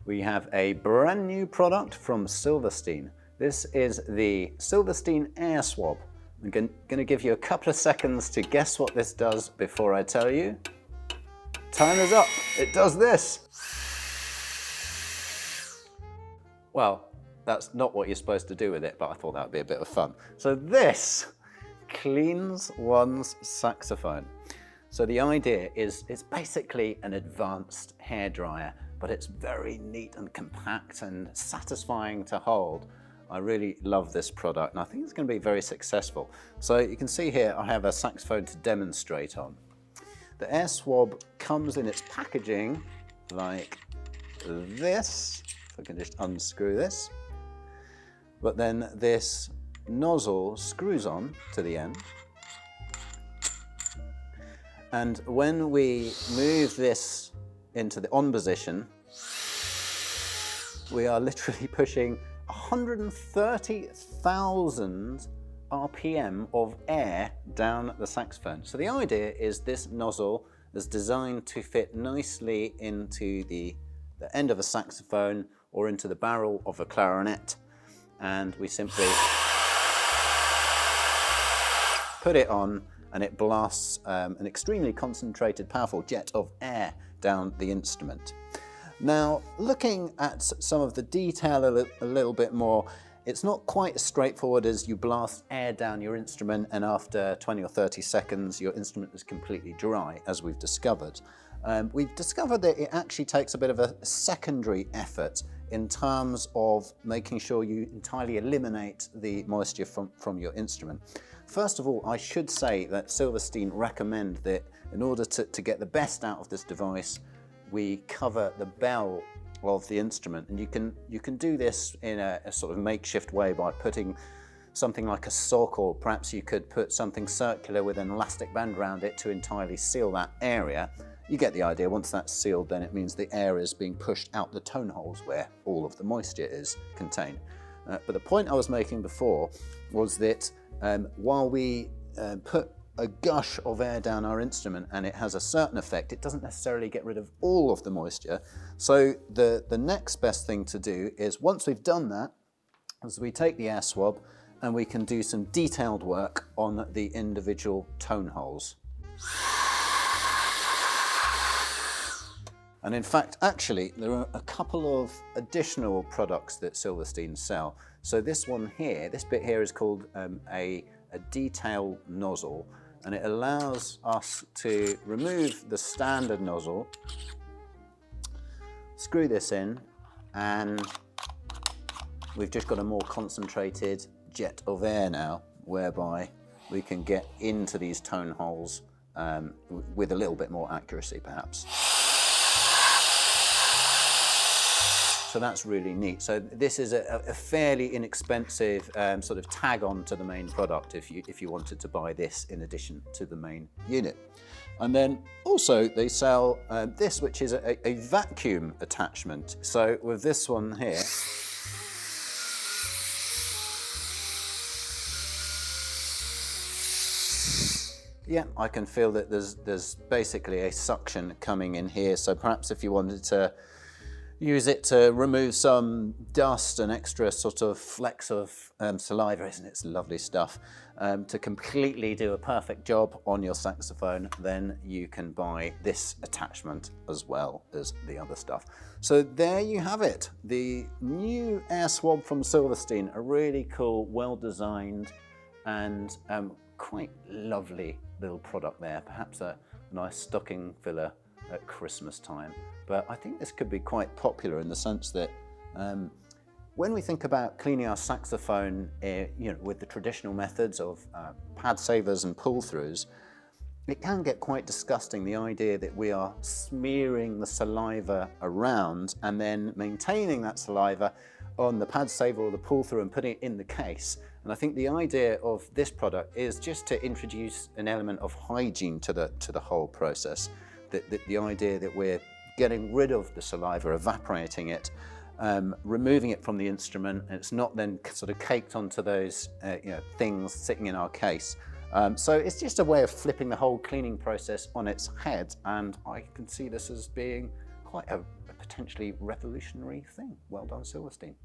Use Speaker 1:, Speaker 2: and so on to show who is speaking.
Speaker 1: we have a brand new product from Silverstein. This is the Silverstein Airswab. I'm going to give you a couple of seconds to guess what this does before I tell you. Time is up. It does this. Well, that's not what you're supposed to do with it, but I thought that would be a bit of fun. So this cleans one's saxophone. So the idea is it's basically an advanced hairdryer, but it's very neat and compact and satisfying to hold. I really love this product and I think it's going to be very successful. So you can see here I have a saxophone to demonstrate on. The Air Swab comes in its packaging like this. If I can just unscrew this. But then this nozzle screws on to the end. And when we move this into the on position, we are literally pushing 130,000 RPM of air down the saxophone. So the idea is this nozzle is designed to fit nicely into the end of a saxophone or into the barrel of a clarinet. And we simply put it on and it blasts an extremely concentrated, powerful jet of air down the instrument. Now, looking at some of the detail a little bit more, it's not quite as straightforward as you blast air down your instrument and after 20 or 30 seconds your instrument is completely dry, as we've discovered. We've discovered that it actually takes a bit of a secondary effort in terms of making sure you entirely eliminate the moisture from your instrument. First of all, I should say that Silverstein recommend that in order to get the best out of this device, we cover the bell of the instrument, and you can do this in a sort of makeshift way by putting something like a sock, or perhaps you could put something circular with an elastic band around it to entirely seal that area. You get the idea. Once that's sealed, then it means the air is being pushed out the tone holes where all of the moisture is contained. But the point I was making before was that while we put a gush of air down our instrument and it has a certain effect, it doesn't necessarily get rid of all of the moisture. So the next best thing to do is, once we've done that, is we take the Air Swab and we can do some detailed work on the individual tone holes. And in fact, actually, there are a couple of additional products that Silverstein sell. So this one here, this bit here is called a detail nozzle, and it allows us to remove the standard nozzle, screw this in, and we've just got a more concentrated jet of air now, whereby we can get into these tone holes with a little bit more accuracy perhaps. So that's really neat. So this is a fairly inexpensive sort of tag on to the main product if you wanted to buy this in addition to the main unit. And then also they sell this, which is a vacuum attachment. So with this one here, yeah, I can feel that there's basically a suction coming in here. So perhaps if you wanted to use it to remove some dust, an extra sort of flecks of saliva, isn't it? It's lovely stuff. To completely do a perfect job on your saxophone, then you can buy this attachment as well as the other stuff. So there you have it. The new Air Swab from Silverstein, a really cool, well-designed and quite lovely little product there. Perhaps a nice stocking filler at Christmas time. But I think this could be quite popular in the sense that when we think about cleaning our saxophone with the traditional methods of pad savers and pull-throughs, it can get quite disgusting, the idea that we are smearing the saliva around and then maintaining that saliva on the pad saver or the pull-through and putting it in the case. And I think the idea of this product is just to introduce an element of hygiene to the whole process. The idea that we're getting rid of the saliva, evaporating it, removing it from the instrument, and it's not then sort of caked onto those things sitting in our case. So it's just a way of flipping the whole cleaning process on its head, and I can see this as being quite a potentially revolutionary thing. Well done, Silverstein.